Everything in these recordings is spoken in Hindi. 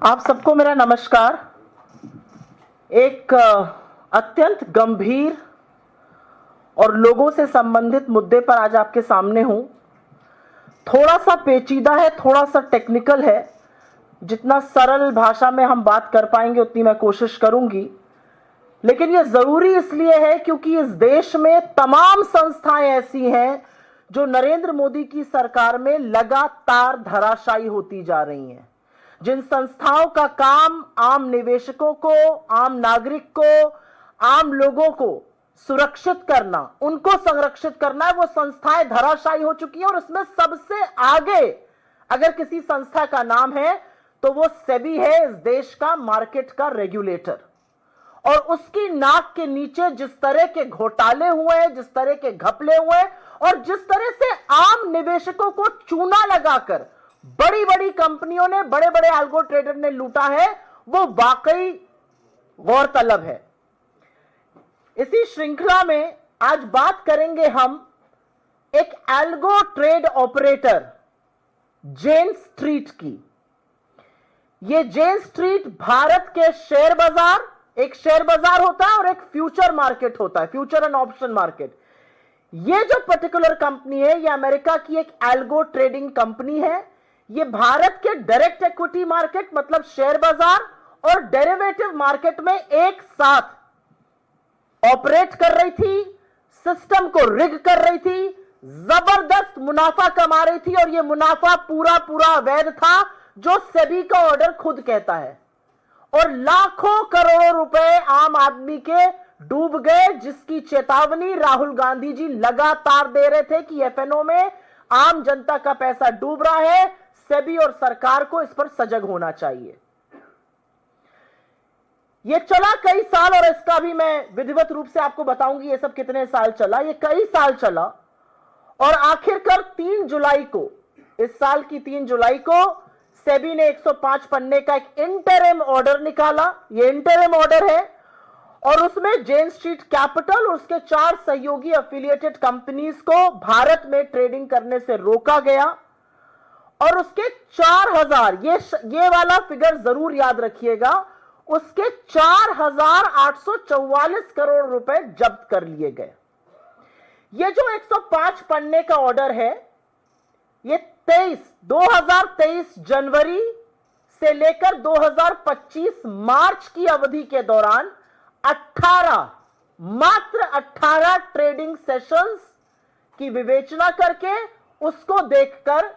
आप सबको मेरा नमस्कार। एक अत्यंत गंभीर और लोगों से संबंधित मुद्दे पर आज आपके सामने हूं। थोड़ा सा पेचीदा है, थोड़ा सा टेक्निकल है। जितना सरल भाषा में हम बात कर पाएंगे उतनी मैं कोशिश करूंगी, लेकिन यह जरूरी इसलिए है क्योंकि इस देश में तमाम संस्थाएं ऐसी हैं जो नरेंद्र मोदी की सरकार में लगातार धराशायी होती जा रही हैं। जिन संस्थाओं का काम आम निवेशकों को, आम नागरिक को, आम लोगों को सुरक्षित करना, उनको संरक्षित करना है, वो संस्थाएं धराशायी हो चुकी हैं। और इसमें सबसे आगे अगर किसी संस्था का नाम है तो वो सेबी है, इस देश का मार्केट का रेगुलेटर। और उसकी नाक के नीचे जिस तरह के घोटाले हुए हैं, जिस तरह के घपले हुए हैं और जिस तरह से आम निवेशकों को चूना लगाकर बड़ी बड़ी कंपनियों ने, बड़े बड़े अल्गो ट्रेडर ने लूटा है, वो वाकई गौरतलब है। इसी श्रृंखला में आज बात करेंगे हम एक अल्गो ट्रेड ऑपरेटर जेन स्ट्रीट की। ये जेन स्ट्रीट भारत के शेयर बाजार, एक शेयर बाजार होता है और एक फ्यूचर मार्केट होता है, फ्यूचर एंड ऑप्शन मार्केट। ये जो पर्टिकुलर कंपनी है, ये अमेरिका की एक अल्गो ट्रेडिंग कंपनी है। ये भारत के डायरेक्ट इक्विटी मार्केट मतलब शेयर बाजार और डेरिवेटिव मार्केट में एक साथ ऑपरेट कर रही थी, सिस्टम को रिग कर रही थी, जबरदस्त मुनाफा कमा रही थी। और ये मुनाफा पूरा पूरा अवैध था, जो सेबी का ऑर्डर खुद कहता है। और लाखों करोड़ों रुपए आम आदमी के डूब गए, जिसकी चेतावनी राहुल गांधी जी लगातार दे रहे थे कि एफएनओ में आम जनता का पैसा डूब रहा है, सेबी और सरकार को इस पर सजग होना चाहिए। यह चला कई साल और इसका भी मैं विधिवत रूप से आपको बताऊंगी ये सब कितने साल चला। ये कई साल चला और आखिरकार 3 जुलाई को, इस साल की 3 जुलाई को सेबी ने 105 पन्ने का एक इंटरिम ऑर्डर निकाला। ये इंटरिम ऑर्डर है और उसमें जेन स्ट्रीट कैपिटल और उसके 4 सहयोगी एफिलिएटेड कंपनीज को भारत में ट्रेडिंग करने से रोका गया। और उसके 4000, ये वाला फिगर जरूर याद रखिएगा, उसके 4844 करोड़ रुपए जब्त कर लिए गए। ये जो 105 पन्ने का ऑर्डर है, ये 2023 जनवरी से लेकर 2025 मार्च की अवधि के दौरान 18 ट्रेडिंग सेशंस की विवेचना करके उसको देखकर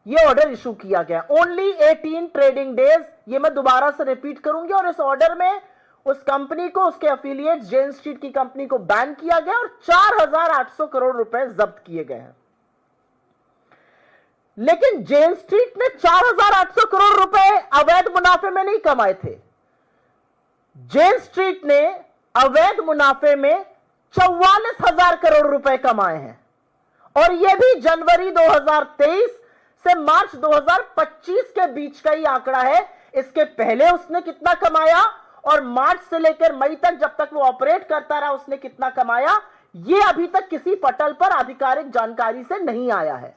यह ऑर्डर इशू किया गया। ओनली 18 ट्रेडिंग डेज, ये मैं दोबारा से रिपीट करूंगी। और इस ऑर्डर में उस कंपनी को, उसके एफिलिएट जेन स्ट्रीट की कंपनी को बैन किया गया और 4800 करोड़ रुपए जब्त किए गए हैं। लेकिन जेन स्ट्रीट ने 4800 करोड़ रुपए अवैध मुनाफे में नहीं कमाए थे। जेन स्ट्रीट ने अवैध मुनाफे में 44,000 करोड़ रुपए कमाए हैं। और यह भी जनवरी 2023 से मार्च 2025 के बीच का ही आंकड़ा है। इसके पहले उसने कितना कमाया और मार्च से लेकर मई तक, जब तक वो ऑपरेट करता रहा, उसने कितना कमाया, यह अभी तक किसी पटल पर आधिकारिक जानकारी से नहीं आया है।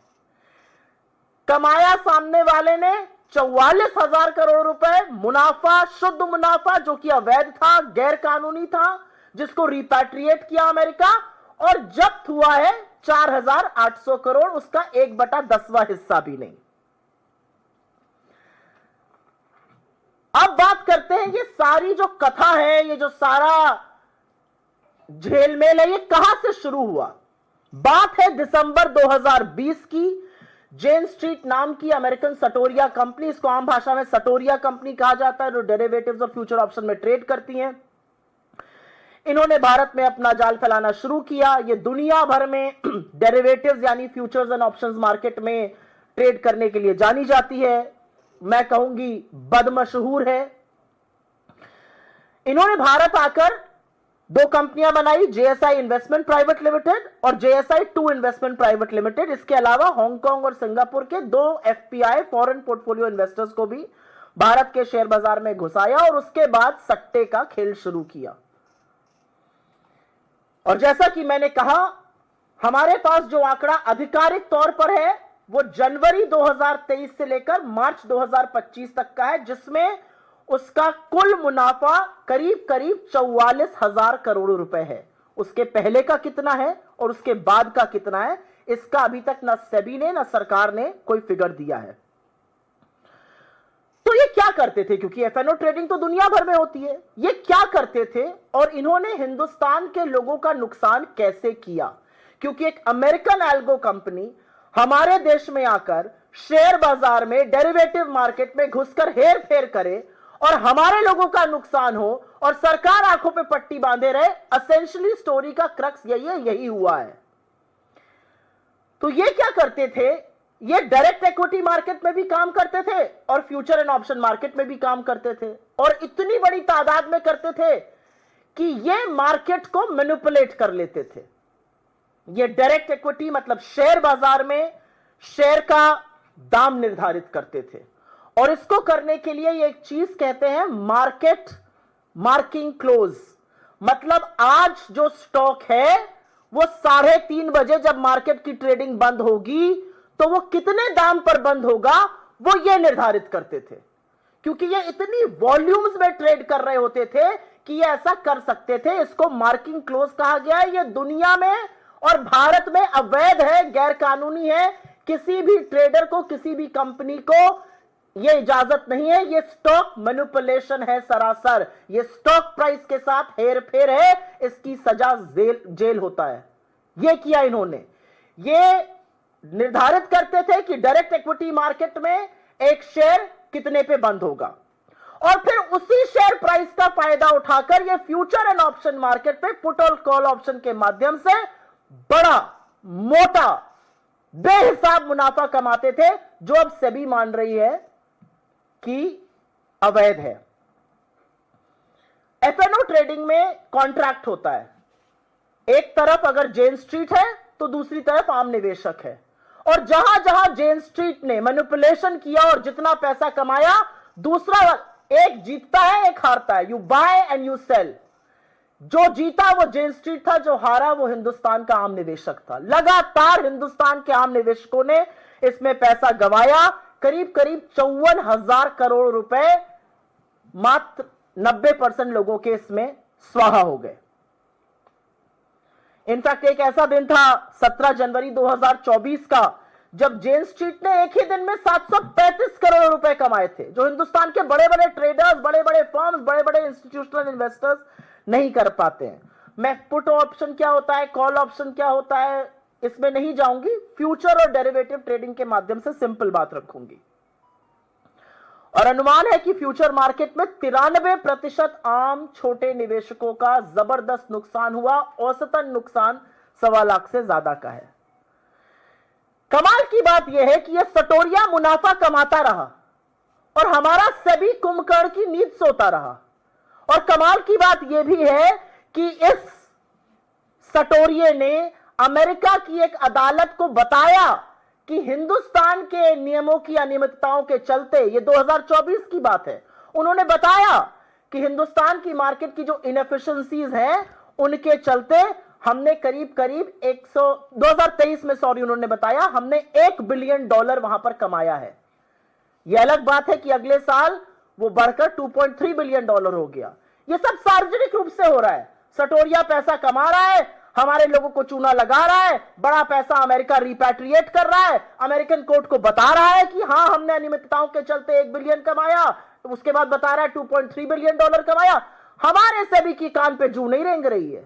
कमाया सामने वाले ने 44,000 करोड़ रुपए मुनाफा, शुद्ध मुनाफा, जो कि अवैध था, गैर कानूनी था, जिसको रिपैट्रिएट किया अमेरिका। और जब्त हुआ है 4800 करोड़, उसका 1/10वां हिस्सा भी नहीं। अब बात करते हैं, ये सारी जो कथा है, ये जो सारा झेलमेल है, ये कहां से शुरू हुआ। बात है दिसंबर 2020 की। जेन स्ट्रीट नाम की अमेरिकन सटोरिया कंपनी, इसको आम भाषा में सटोरिया कंपनी कहा जाता है, जो डेरिवेटिव्स और फ्यूचर ऑप्शन में ट्रेड करती हैं। इन्होंने भारत में अपना जाल फैलाना शुरू किया। ये दुनिया भर में डेरिवेटिव्स यानी फ्यूचर्स एंड ऑप्शंस मार्केट में ट्रेड करने के लिए जानी जाती है। मैं कहूंगी बदमशहूर है। इन्होंने भारत आकर 2 कंपनियां बनाई, जेएसआई इन्वेस्टमेंट प्राइवेट लिमिटेड और जेएसआई 2 इन्वेस्टमेंट प्राइवेट लिमिटेड। इसके अलावा हांगकांग और सिंगापुर के 2 एफपीआई फॉरेन पोर्टफोलियो इन्वेस्टर्स को भी भारत के शेयर बाजार में घुसाया और उसके बाद सट्टे का खेल शुरू किया। और जैसा कि मैंने कहा, हमारे पास जो आंकड़ा आधिकारिक तौर पर है वो जनवरी 2023 से लेकर मार्च 2025 तक का है, जिसमें उसका कुल मुनाफा करीब करीब 44,000 करोड़ रुपए है। उसके पहले का कितना है और उसके बाद का कितना है, इसका अभी तक ना सेबी ने ना सरकार ने कोई फिगर दिया है। तो ये क्या करते थे, क्योंकि एफएनओ ट्रेडिंग तो दुनिया भर में होती है, ये क्या करते थे और इन्होंने हिंदुस्तान के लोगों का नुकसान कैसे किया? क्योंकि एक अमेरिकन एल्गो कंपनी हमारे देश में आकर शेयर बाजार में डेरिवेटिव मार्केट में घुसकर हेर फेर करे और हमारे लोगों का नुकसान हो और सरकार आंखों पे पट्टी बांधे रहे, एसेंशियली स्टोरी का क्रक्स यही है, यही हुआ है। तो ये क्या करते थे, ये डायरेक्ट इक्विटी मार्केट में भी काम करते थे और फ्यूचर एंड ऑप्शन मार्केट में भी काम करते थे, और इतनी बड़ी तादाद में करते थे कि ये मार्केट को मैनिपुलेट कर लेते थे। ये डायरेक्ट इक्विटी मतलब शेयर बाजार में शेयर का दाम निर्धारित करते थे, और इसको करने के लिए ये एक चीज कहते हैं मार्केट मार्किंग क्लोज। मतलब आज जो स्टॉक है वो 3:30 बजे जब मार्केट की ट्रेडिंग बंद होगी तो वो कितने दाम पर बंद होगा वो ये निर्धारित करते थे, क्योंकि ये इतनी वॉल्यूम्स में ट्रेड कर रहे होते थे कि ये ऐसा कर सकते थे। इसको मार्किंग क्लोज कहा गया है। ये दुनिया में और भारत में अवैध है, गैर कानूनी है। किसी भी ट्रेडर को, किसी भी कंपनी को ये इजाजत नहीं है। ये स्टॉक मैनिपुलेशन है सरासर। ये स्टॉक प्राइस के साथ हेर फेर है, इसकी सजा जेल होता है। ये किया इन्होंने। ये निर्धारित करते थे कि डायरेक्ट इक्विटी मार्केट में एक शेयर कितने पे बंद होगा, और फिर उसी शेयर प्राइस का फायदा उठाकर ये फ्यूचर एंड ऑप्शन मार्केट पे पुट और कॉल ऑप्शन के माध्यम से बड़ा मोटा बेहिसाब मुनाफा कमाते थे, जो अब सेबी मान रही है कि अवैध है। एफएनओ ट्रेडिंग में कॉन्ट्रैक्ट होता है। एक तरफ अगर जेन स्ट्रीट है तो दूसरी तरफ आम निवेशक है, और जहां जहां जेन स्ट्रीट ने मैनिपुलेशन किया और जितना पैसा कमाया, दूसरा एक जीतता है एक हारता है। You buy and you sell. जो जीता वो जेन स्ट्रीट था, जो हारा वो हिंदुस्तान का आम निवेशक था। लगातार हिंदुस्तान के आम निवेशकों ने इसमें पैसा गंवाया। करीब करीब 54,000 करोड़ रुपए मात्र 90% लोगों के इसमें स्वाहा हो गए। इनफैक्ट एक ऐसा दिन था 17 जनवरी 2024 का, जब जेन स्ट्रीट ने एक ही दिन में 735 करोड़ रुपए कमाए थे, जो हिंदुस्तान के बड़े बड़े ट्रेडर्स, बड़े बड़े फर्म्स, बड़े बड़े इंस्टीट्यूशनल इन्वेस्टर्स नहीं कर पाते हैं। मैं पुट ऑप्शन क्या होता है, कॉल ऑप्शन क्या होता है, इसमें नहीं जाऊंगी। फ्यूचर और डेरिवेटिव ट्रेडिंग के माध्यम से सिंपल बात रखूंगी। और अनुमान है कि फ्यूचर मार्केट में 93% आम छोटे निवेशकों का जबरदस्त नुकसान हुआ। औसतन नुकसान 1.25 लाख से ज्यादा का है। कमाल की बात यह है कि यह सटोरिया मुनाफा कमाता रहा और हमारा सेबी कुंभकर्ण की नींद सोता रहा। और कमाल की बात यह भी है कि इस सटोरिये ने अमेरिका की एक अदालत को बताया कि हिंदुस्तान के नियमों की अनियमितताओं के चलते, ये 2024 की बात है, उन्होंने बताया कि हिंदुस्तान की मार्केट की जो इनएफिशिएंसीज हैं उनके चलते हमने करीब करीब 2023 में उन्होंने बताया हमने $1 बिलियन वहां पर कमाया है। यह अलग बात है कि अगले साल वो बढ़कर $2.3 बिलियन हो गया। यह सब सार्वजनिक रूप से हो रहा है। सटोरिया पैसा कमा रहा है, हमारे लोगों को चूना लगा रहा है, बड़ा पैसा अमेरिका रिपैट्रिएट कर रहा है, अमेरिकन कोर्ट को बता रहा है कि हां हमने अनियमितताओं के चलते 1 बिलियन कमाया, तो उसके बाद बता रहा है $2.3 बिलियन कमाया। हमारे सेबी की कान पे जू नहीं रेंग रही है।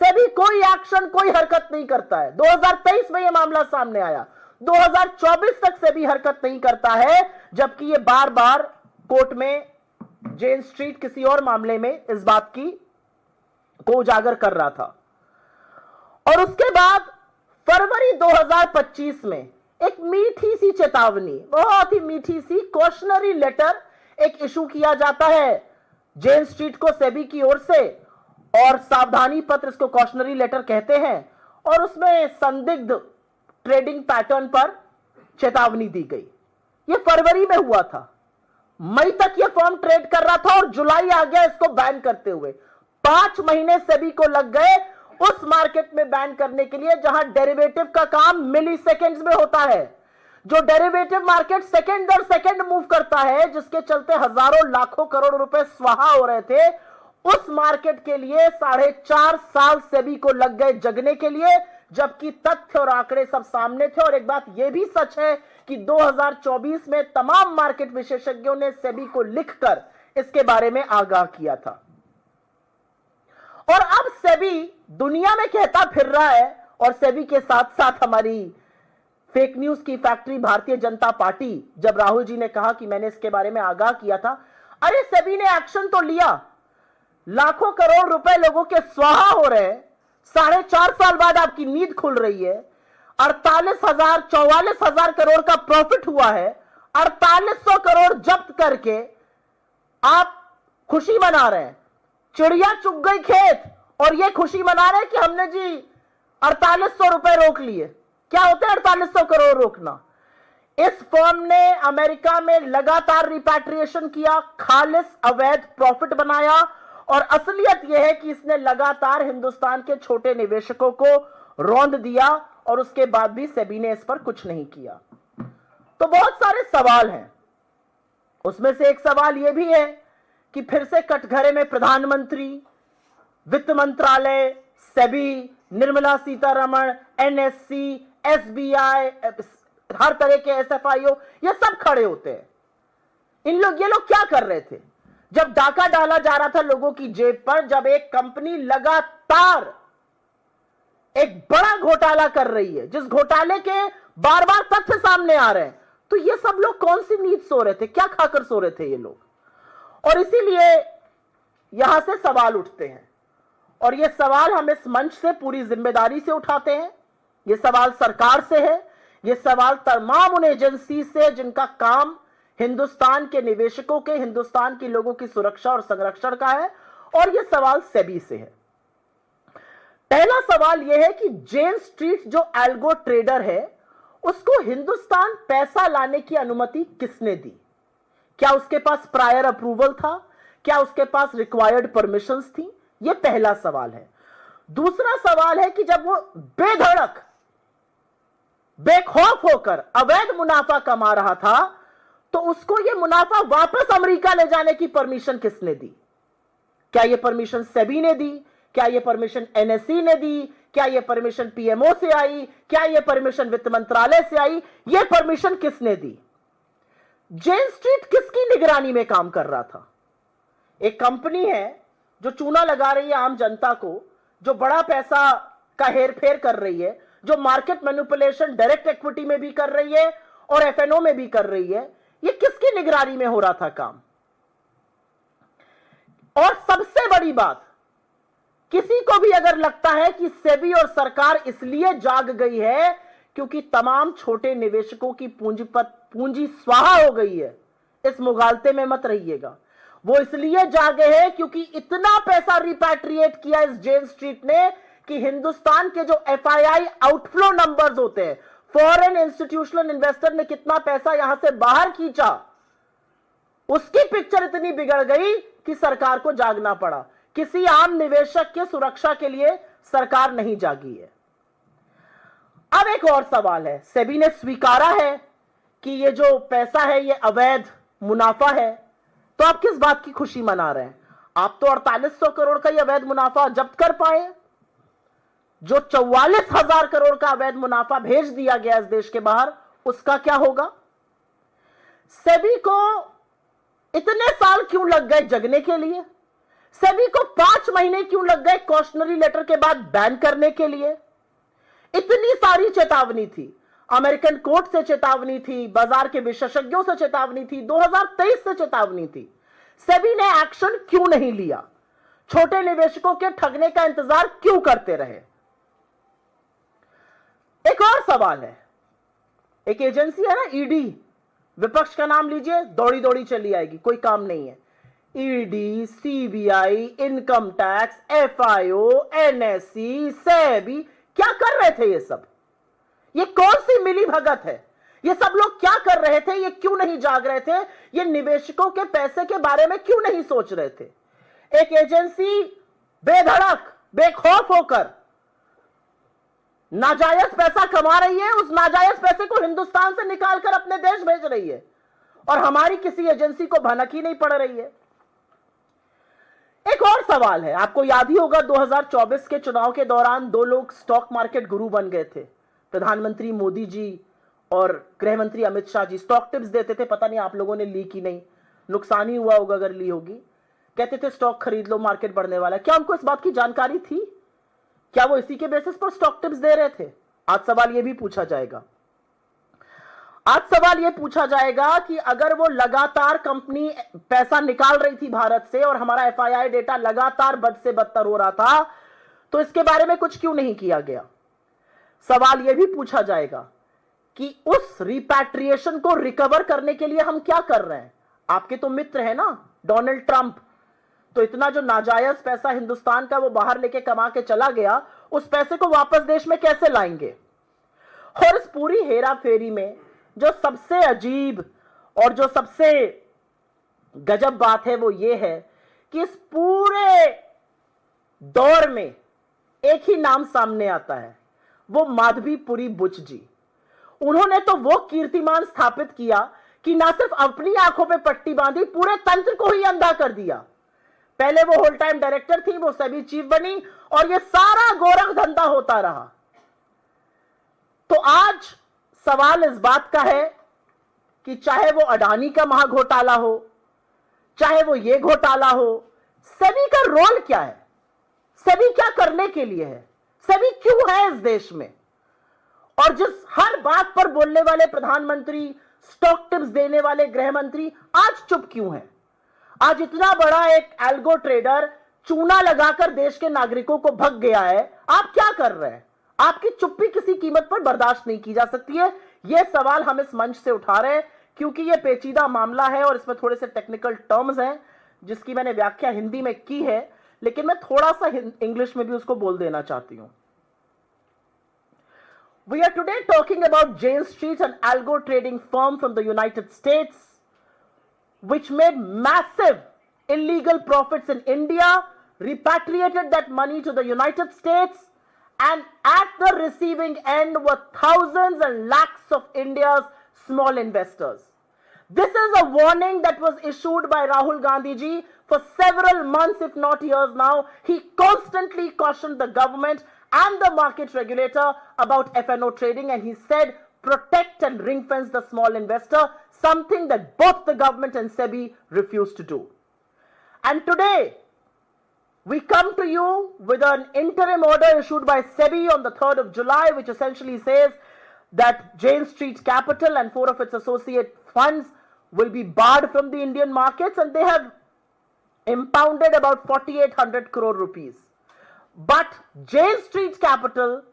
सेबी कोई एक्शन, कोई हरकत नहीं करता है। 2023 में यह मामला सामने आया, 2024 तक सेबी हरकत नहीं करता है, जबकि यह बार बार कोर्ट में जेन स्ट्रीट किसी और मामले में इस बात की को उजागर कर रहा था। और उसके बाद फरवरी 2025 में एक मीठी सी चेतावनी, बहुत ही मीठी सी कॉशनरी लेटर एक इशू किया जाता है जेन स्ट्रीट को सेबी की ओर से, और सावधानी पत्र इसको कॉशनरी लेटर कहते हैं। और उसमें संदिग्ध ट्रेडिंग पैटर्न पर चेतावनी दी गई। यह फरवरी में हुआ था। मई तक यह फर्म ट्रेड कर रहा था और जुलाई आ गया इसको बैन करते हुए। 5 महीने सेबी को लग गए उस मार्केट में बैन करने के लिए जहां डेरिवेटिव का काम मिली सेकेंड्स में होता है, जो डेरिवेटिव मार्केट सेकंड दर सेकंड मूव करता है, जिसके चलते हजारों लाखों करोड़ रुपए स्वाहा हो रहे थे, उस मार्केट के लिए 4.5 साल सेबी को लग गए जगने के लिए, जबकि तथ्य और आंकड़े सब सामने थे। और एक बात यह भी सच है कि 2024 में तमाम मार्केट विशेषज्ञों ने सेबी को लिखकर इसके बारे में आगाह किया था। और अब सेबी दुनिया में कहता फिर रहा है, और सेबी के साथ साथ हमारी फेक न्यूज की फैक्ट्री भारतीय जनता पार्टी, जब राहुल जी ने कहा कि मैंने इसके बारे में आगाह किया था, अरे सेबी ने एक्शन तो लिया, लाखों करोड़ रुपए लोगों के स्वाहा हो रहे हैं, 4.5 साल बाद आपकी नींद खुल रही है, 44,000 करोड़ का प्रॉफिट हुआ है, 4800 करोड़ जब्त करके आप खुशी मना रहे हैं, चिड़िया चुग गई खेत, और ये खुशी मना रहे हैं कि हमने जी 4800 रुपए रोक लिए। क्या होते हैं 4800 करोड़ रोकना? इस फर्म ने अमेरिका में लगातार रिपैट्रिएशन किया, खालिस अवैध प्रॉफिट बनाया, और असलियत यह है कि इसने लगातार हिंदुस्तान के छोटे निवेशकों को रौंद दिया, और उसके बाद भी सेबी ने इस पर कुछ नहीं किया। तो बहुत सारे सवाल हैं, उसमें से एक सवाल यह भी है कि फिर से कटघरे में प्रधानमंत्री, वित्त मंत्रालय, सेबी, निर्मला सीतारमण, एनएससी, एसबीआई, हर तरह के एसएफआईओ, ये सब खड़े होते हैं। ये लोग क्या कर रहे थे? जब डाका डाला जा रहा था लोगों की जेब पर, जब एक कंपनी लगातार एक बड़ा घोटाला कर रही है, जिस घोटाले के बार बार तथ्य सामने आ रहे हैं, तो ये सब लोग कौन सी नींद सो रहे थे? क्या खाकर सो रहे थे ये लोग? और इसीलिए यहां से सवाल उठते हैं, और ये सवाल हम इस मंच से पूरी जिम्मेदारी से उठाते हैं। ये सवाल सरकार से है, ये सवाल तमाम उन एजेंसी से जिनका काम हिंदुस्तान के निवेशकों के, हिंदुस्तान के लोगों की सुरक्षा और संरक्षण का है, और ये सवाल सेबी से है। पहला सवाल यह है कि जेन स्ट्रीट जो एल्गो ट्रेडर है, उसको हिंदुस्तान पैसा लाने की अनुमति किसने दी? क्या उसके पास प्रायर अप्रूवल था? क्या उसके पास रिक्वायर्ड परमिशंस थी? यह पहला सवाल है। दूसरा सवाल है कि जब वो बेधड़क, बेखौफ होकर अवैध मुनाफा कमा रहा था, तो उसको यह मुनाफा वापस अमेरिका ले जाने की परमिशन किसने दी? क्या यह परमिशन सेबी ने दी? क्या यह परमिशन एनएससी ने दी? क्या यह परमिशन पीएमओ से आई? क्या यह परमिशन वित्त मंत्रालय से आई? यह परमिशन किसने दी? जेन स्ट्रीट किसकी निगरानी में काम कर रहा था? एक कंपनी है जो चूना लगा रही है आम जनता को, जो बड़ा पैसा का हेरफेर कर रही है, जो मार्केट मैनिपुलेशन डायरेक्ट इक्विटी में भी कर रही है और एफएनओ में भी कर रही है। ये किसकी निगरानी में हो रहा था काम? और सबसे बड़ी बात, किसी को भी अगर लगता है कि सेबी और सरकार इसलिए जाग गई है क्योंकि तमाम छोटे निवेशकों की पूंजी स्वाहा हो गई है, इस मुगालते में मत रहिएगा। वो इसलिए जागे हैं क्योंकि इतना पैसा रिपैट्रिएट किया इस जेन स्ट्रीट ने कि हिंदुस्तान के जो एफआईआई आउटफ्लो नंबर्स होते हैं, फॉरेन इंस्टीट्यूशनल इन्वेस्टर ने कितना पैसा यहां से बाहर खींचा, उसकी पिक्चर इतनी बिगड़ गई कि सरकार को जागना पड़ा। किसी आम निवेशक के सुरक्षा के लिए सरकार नहीं जागी है। अब एक और सवाल है, सेबी ने स्वीकारा है कि ये जो पैसा है ये अवैध मुनाफा है, तो आप किस बात की खुशी मना रहे हैं? आप तो 4800 करोड़ का ये अवैध मुनाफा जब्त कर पाए। जो 44,000 करोड़ का अवैध मुनाफा भेज दिया गया इस देश के बाहर, उसका क्या होगा? सेबी को इतने साल क्यों लग गए जगने के लिए? सेबी को 5 महीने क्यों लग गए कॉशनरी लेटर के बाद बैन करने के लिए? इतनी सारी चेतावनी थी, अमेरिकन कोर्ट से चेतावनी थी, बाजार के विशेषज्ञों से चेतावनी थी, 2023 से चेतावनी थी। सेबी ने एक्शन क्यों नहीं लिया? छोटे निवेशकों के ठगने का इंतजार क्यों करते रहे? एक और सवाल है, एक एजेंसी है ना ईडी, विपक्ष का नाम लीजिए, दौड़ी दौड़ी चली आएगी, कोई काम नहीं है। ED, CBI, income tax, FIO, NSC, SEBI, क्या कर रहे थे ये सब? ये कौन सी मिली भगत है? ये सब लोग क्या कर रहे थे? ये क्यों नहीं जाग रहे थे? ये निवेशकों के पैसे के बारे में क्यों नहीं सोच रहे थे? एक एजेंसी बेधड़क, बेखौफ होकर नाजायज पैसा कमा रही है, उस नाजायज पैसे को हिंदुस्तान से निकालकर अपने देश भेज रही है और हमारी किसी एजेंसी को भनक ही नहीं पड़ रही है। एक और सवाल है, आपको याद ही होगा 2024 के चुनाव के दौरान दो लोग स्टॉक मार्केट गुरु बन गए थे, प्रधानमंत्री मोदी जी और गृह मंत्री अमित शाह जी। स्टॉक टिप्स देते थे, पता नहीं आप लोगों ने ली कि नहीं, नुकसान ही हुआ होगा अगर ली होगी। कहते थे स्टॉक खरीद लो, मार्केट बढ़ने वाला है। क्या उनको इस बात की जानकारी थी? क्या वो इसी के बेसिस पर स्टॉक टिप्स दे रहे थे? आज सवाल यह भी पूछा जाएगा। आज सवाल यह पूछा जाएगा कि अगर वो लगातार कंपनी पैसा निकाल रही थी भारत से और हमारा एफआईआई डेटा लगातार बद से बदतर हो रहा था, तो इसके बारे में कुछ क्यों नहीं किया गया? सवाल यह भी पूछा जाएगा कि उस रिपैट्रिएशन को रिकवर करने के लिए हम क्या कर रहे हैं? आपके तो मित्र है ना डोनाल्ड ट्रंप, तो इतना जो नाजायज पैसा हिंदुस्तान का वो बाहर लेके कमा के चला गया, उस पैसे को वापस देश में कैसे लाएंगे? और इस पूरी हेरा फेरी में जो सबसे अजीब और जो सबसे गजब बात है वो ये है कि इस पूरे दौर में एक ही नाम सामने आता है, वो माधवीपुरी बुच जी। उन्होंने तो वो कीर्तिमान स्थापित किया कि ना सिर्फ अपनी आंखों पे पट्टी बांधी, पूरे तंत्र को ही अंधा कर दिया। पहले वो होल टाइम डायरेक्टर थी, वो सेबी चीफ बनी और ये सारा गोरख धंधा होता रहा। तो आज सवाल इस बात का है कि चाहे वो अडानी का महाघोटाला हो, चाहे वो ये घोटाला हो, सेबी का रोल क्या है? सेबी क्या करने के लिए है? सेबी क्यों है इस देश में? और जिस हर बात पर बोलने वाले प्रधानमंत्री, स्टॉक टिप्स देने वाले गृह मंत्री आज चुप क्यों हैं? आज इतना बड़ा एक एल्गो ट्रेडर चूना लगाकर देश के नागरिकों को भग गया है, आप क्या कर रहे हैं? आपकी चुप्पी किसी कीमत पर बर्दाश्त नहीं की जा सकती है। यह सवाल हम इस मंच से उठा रहे हैं क्योंकि यह पेचीदा मामला है और इसमें थोड़े से टेक्निकल टर्म्स हैं जिसकी मैंने व्याख्या हिंदी में की है, लेकिन मैं थोड़ा सा इंग्लिश में भी उसको बोल देना चाहती हूं। We are today talking about Jane Street, an algo trading firm from the United States, which made massive illegal profits in India, repatriated that money to the United States, and at the receiving end were thousands and lakhs of India's small investors. This is a warning that was issued by Rahul Gandhi ji for several months, if not years now. He constantly cautioned the government and the market regulator about FNO trading, and he said protect and ring fence the small investor, something that both the government and SEBI refused to do. And today we come to you with an interim order issued by SEBI on the 3rd of July, which essentially says that Jane Street Capital and 4 of its associate funds will be barred from the Indian markets, and they have impounded about 4,800 crore rupees. But Jane Street Capital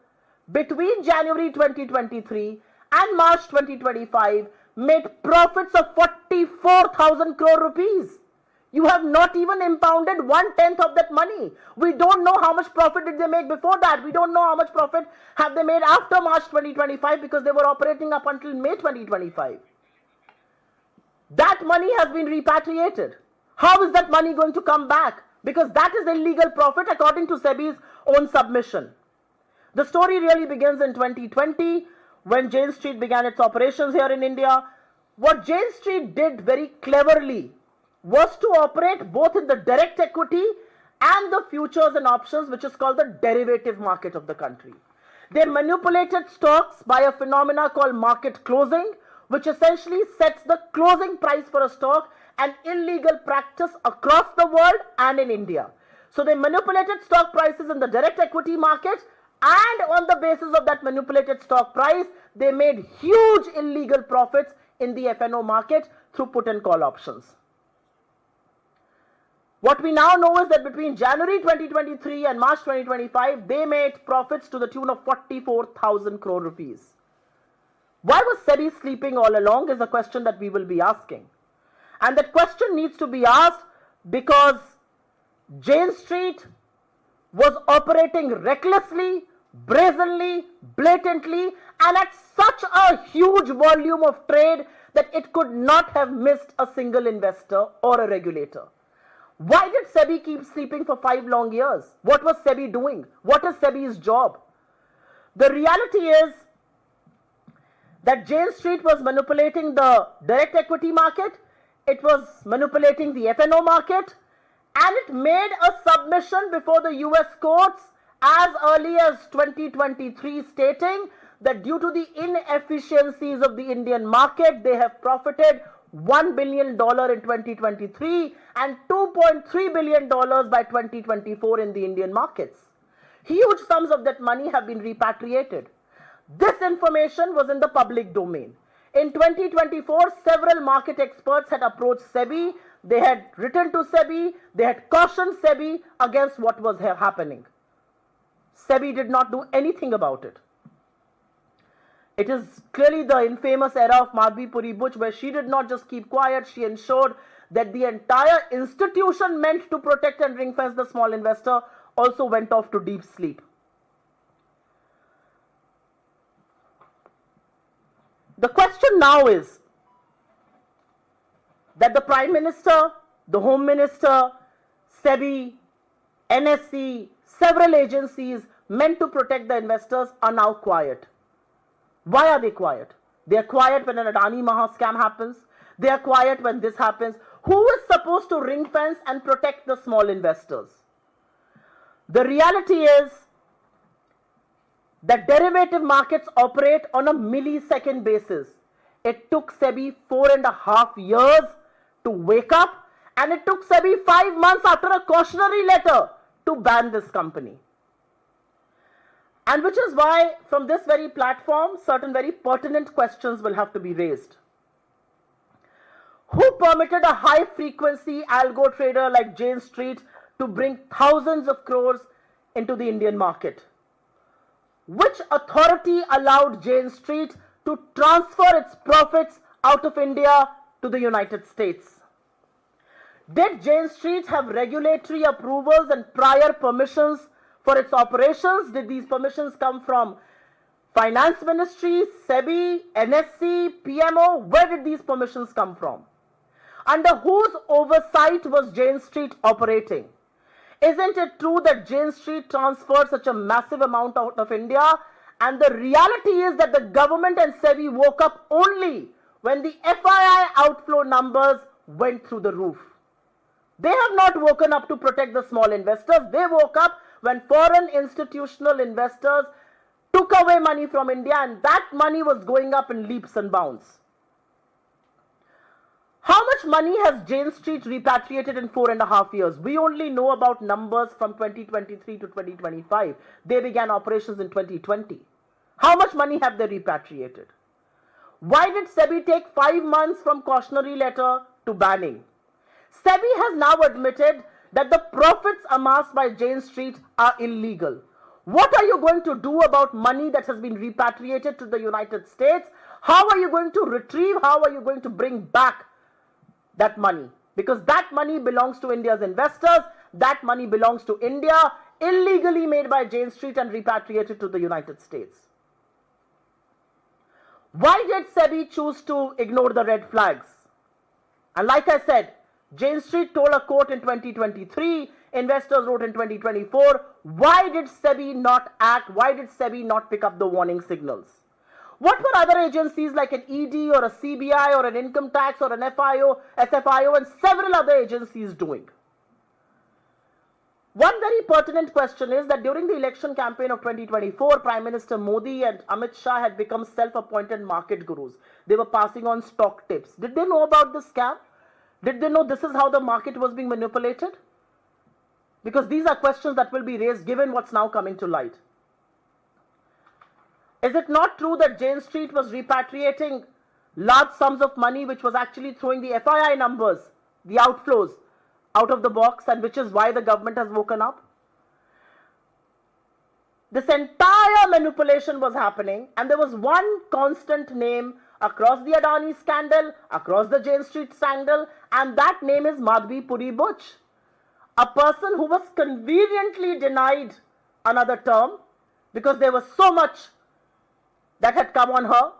between January 2023 and March 2025 made profits of 44,000 crore rupees. You have not even impounded 1/10 of that money. We don't know how much profit did they make before that. We don't know how much profit have they made after March 2025 because they were operating up until May 2025. That money has been repatriated. How is that money going to come back? Because that is illegal profit according to SEBI's own submission. The story really begins in 2020 when Jane Street began its operations here in India. What Jane Street did very cleverly was to operate both in the direct equity and the futures and options, which is called the derivative market of the country. They manipulated stocks by a phenomena called market closing, which essentially sets the closing price for a stock, an illegal practice across the world and in India. So they manipulated stock prices in the direct equity market, and on the basis of that manipulated stock price, they made huge illegal profits in the FNO market through put and call options. What we now know is that between January 2023 and March 2025, they made profits to the tune of 44,000 crore rupees. Why was SEBI sleeping all along is a question that we will be asking. And that question needs to be asked because Jane Street was operating recklessly, brazenly, blatantly, and at such a huge volume of trade that it could not have missed a single investor or a regulator. Why did SEBI keep sleeping for 5 long years? What was SEBI doing? What is SEBI's job? The reality is that Jane Street was manipulating the direct equity market, it was manipulating the F&O market, and it made a submission before the US courts as early as 2023 stating that due to the inefficiencies of the Indian market, they have profited $1 billion in 2023 and $2.3 billion by 2024 in the Indian markets. Huge sums of that money have been repatriated. This information was in the public domain. In 2024, several market experts had approached SEBI. They had written to SEBI. They had cautioned SEBI against what was happening. SEBI did not do anything about it. It is clearly the infamous era of Madhvi Puri Buch, where she did not just keep quiet, she ensured that the entire institution meant to protect and ring-fence the small investor also went off to deep sleep. The question now is that the Prime Minister, the Home Minister, SEBI, NSE, several agencies meant to protect the investors are now quiet. Why are they quiet? They are quiet when an Adani Maha scam happens. They are quiet when this happens. Who is supposed to ring fence and protect the small investors? The reality is that derivative markets operate on a millisecond basis. It took SEBI 4.5 years to wake up, and it took SEBI 5 months after a cautionary letter to ban this company. And which is why from this very platform, certain very pertinent questions will have to be raised. Who permitted a high frequency algo trader like Jane Street to bring thousands of crores into the Indian market? Which authority allowed Jane Street to transfer its profits out of India to the United States? Did Jane Street have regulatory approvals and prior permissions for its operations? Did these permissions come from Finance Ministry, SEBI, NSE, PMO? Where did these permissions come from? Under whose oversight was Jane Street operating? Isn't it true that Jane Street transferred such a massive amount out of India? And the reality is that the government and SEBI woke up only when the FII outflow numbers went through the roof. They have not woken up to protect the small investors. They woke up when foreign institutional investors took away money from India, and that money was going up in leaps and bounds. How much money has Jane Street repatriated in 4.5 years? We only know about numbers from 2023 to 2025. They began operations in 2020. How much money have they repatriated? Why did SEBI take 5 months from cautionary letter to banning? SEBI has now admitted that the profits amassed by Jane Street are illegal. What are you going to do about money that has been repatriated to the United States? How are you going to retrieve? How are you going to bring back that money? Because that money belongs to India's investors. That money belongs to India, illegally made by Jane Street and repatriated to the United States. Why did SEBI choose to ignore the red flags? And like I said, Jane Street told a court in 2023, investors wrote in 2024. Why did SEBI not act? Why did SEBI not pick up the warning signals? What were other agencies like an ED or a CBI or an income tax or an FIO, SFIO and several other agencies doing? One very pertinent question is that during the election campaign of 2024, Prime Minister Modi and Amit Shah had become self-appointed market gurus. They were passing on stock tips. Did they know about this scam? Did they know this is how the market was being manipulated? Because these are questions that will be raised given what's now coming to light. Is it not true that Jane Street was repatriating large sums of money which was actually throwing the FII numbers, the outflows, out of the box, and which is why the government has woken up? This entire manipulation was happening, and there was one constant name across the Adani scandal, across the Jane Street scandal, and that name is Madhvi Puri Buch, a person who was conveniently denied another term because there was so much that had come on her,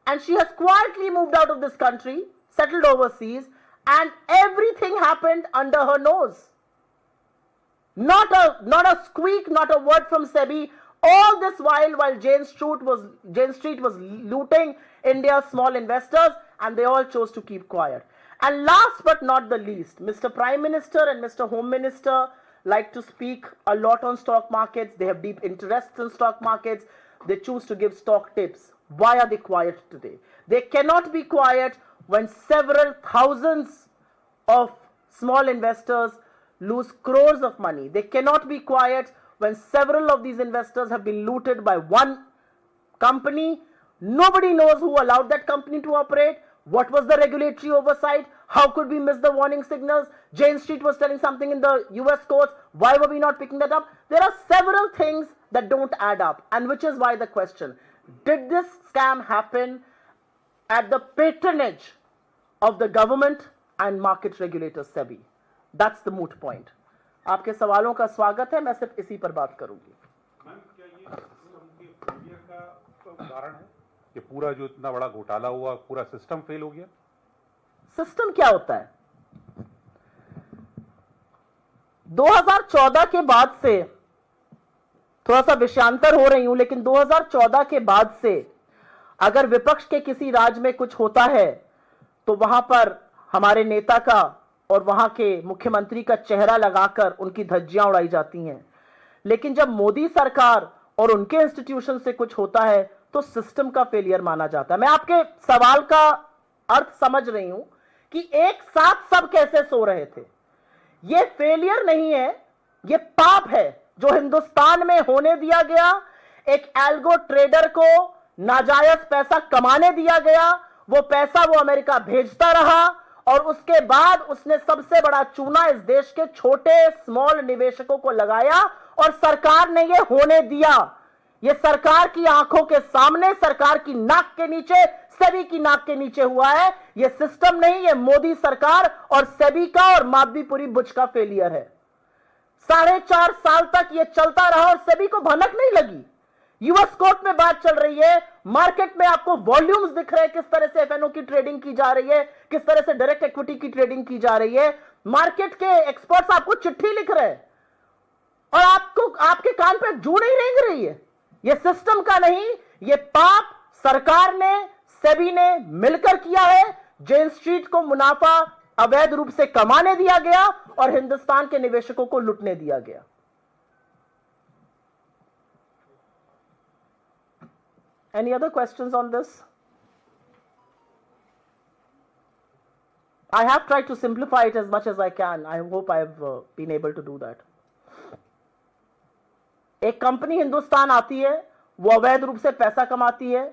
and she has quietly moved out of this country, settled overseas, and everything happened under her nose. Not a squeak, not a word from SEBI. All this while Jane Street was looting India's small investors, and they all chose to keep quiet. And last but not the least, Mr. Prime Minister and Mr. Home Minister like to speak a lot on stock markets. They have deep interests in stock markets. They choose to give stock tips. Why are they quiet today? They cannot be quiet when several thousands of small investors lose crores of money. They cannot be quiet when several of these investors have been looted by one company. Nobody knows who allowed that company to operate. What was the regulatory oversight? How could we miss the warning signals? Jane Street was telling something in the US courts. Why were we not picking that up? There are several things that don't add up, and which is why the question, did this scam happen at the patronage of the government and market regulator SEBI? That's the moot point. आपके सवालों का स्वागत है, मैं सिर्फ इसी पर बात करूंगी। मैम, क्या ये सिस्टम के फेलियर का उदाहरण है कि पूरा जो इतना बड़ा घोटाला हुआ, पूरा सिस्टम फेल हो गया? सिस्टम क्या होता है? 2014 के बाद से, थोड़ा सा विषयांतर हो रही हूं, लेकिन 2014 के बाद से अगर विपक्ष के किसी राज्य में कुछ होता है तो वहां पर हमारे नेता का और वहां के मुख्यमंत्री का चेहरा लगाकर उनकी धज्जियां उड़ाई जाती हैं। लेकिन जब मोदी सरकार और उनके इंस्टीट्यूशन से कुछ होता है तो सिस्टम का फेलियर माना जाता है। मैं आपके सवाल का अर्थ समझ रही हूं कि एक साथ सब कैसे सो रहे थे। यह फेलियर नहीं है, यह पाप है जो हिंदुस्तान में होने दिया गया। एक एल्गो ट्रेडर को नाजायज पैसा कमाने दिया गया, वो पैसा वो अमेरिका भेजता रहा और उसके बाद उसने सबसे बड़ा चूना इस देश के छोटे स्मॉल निवेशकों को लगाया और सरकार ने यह होने दिया। यह सरकार की आंखों के सामने, सरकार की नाक के नीचे, सेबी की नाक के नीचे हुआ है। यह सिस्टम नहीं, यह मोदी सरकार और सेबी का और माधवीपुरी बुच का फेलियर है। 4.5 साल तक यह चलता रहा और सेबी को भनक नहीं लगी। यूएस कोर्ट में बात चल रही है, मार्केट में आपको वॉल्यूम्स दिख रहे हैं, किस तरह से एफएनओ की ट्रेडिंग की जा रही है, किस तरह से डायरेक्ट इक्विटी की ट्रेडिंग की जा रही है। मार्केट के एक्सपर्ट्स आपको चिट्ठी लिख रहे हैं और आपको आपके कान पे जू नहीं रेंग रही है। यह सिस्टम का नहीं, यह पाप सरकार ने, सेबी ने मिलकर किया है। जेन स्ट्रीट को मुनाफा अवैध रूप से कमाने दिया गया और हिंदुस्तान के निवेशकों को लुटने दिया गया। Any other questions on this? I have tried to simplify it as much as I can. I hope I have been able to do that. एक कंपनी हिंदुस्तान आती है, वो अवैध रूप से पैसा कमाती है,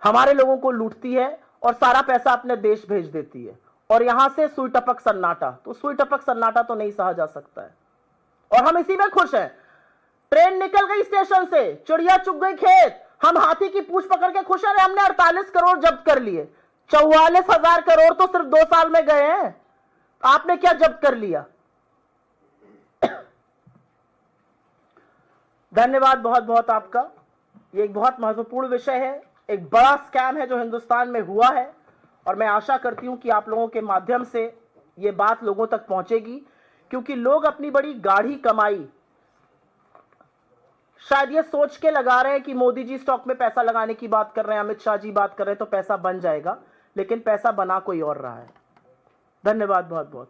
हमारे लोगों को लूटती है और सारा पैसा अपने देश भेज देती है और यहां से सुई टपक सन्नाटा। तो सुई टपक सन्नाटा तो नहीं सहा जा सकता है और हम इसी में खुश हैं। ट्रेन निकल गई स्टेशन से, चिड़िया चुग गई खेत, हम हाथी की पूंछ पकड़ के खुश हैं। हमने 48 करोड़ जब्त कर लिए, 44,000 करोड़ तो सिर्फ 2 साल में गए हैं। आपने क्या जब्त कर लिया? धन्यवाद बहुत बहुत आपका। ये एक बहुत महत्वपूर्ण विषय है, एक बड़ा स्कैम है जो हिंदुस्तान में हुआ है और मैं आशा करती हूं कि आप लोगों के माध्यम से ये बात लोगों तक पहुंचेगी, क्योंकि लोग अपनी बड़ी गाढ़ी कमाई शायद ये सोच के लगा रहे हैं कि मोदी जी स्टॉक में पैसा लगाने की बात कर रहे हैं, अमित शाह जी बात कर रहे हैं तो पैसा बन जाएगा, लेकिन पैसा बना कोई और रहा है। धन्यवाद बहुत बहुत।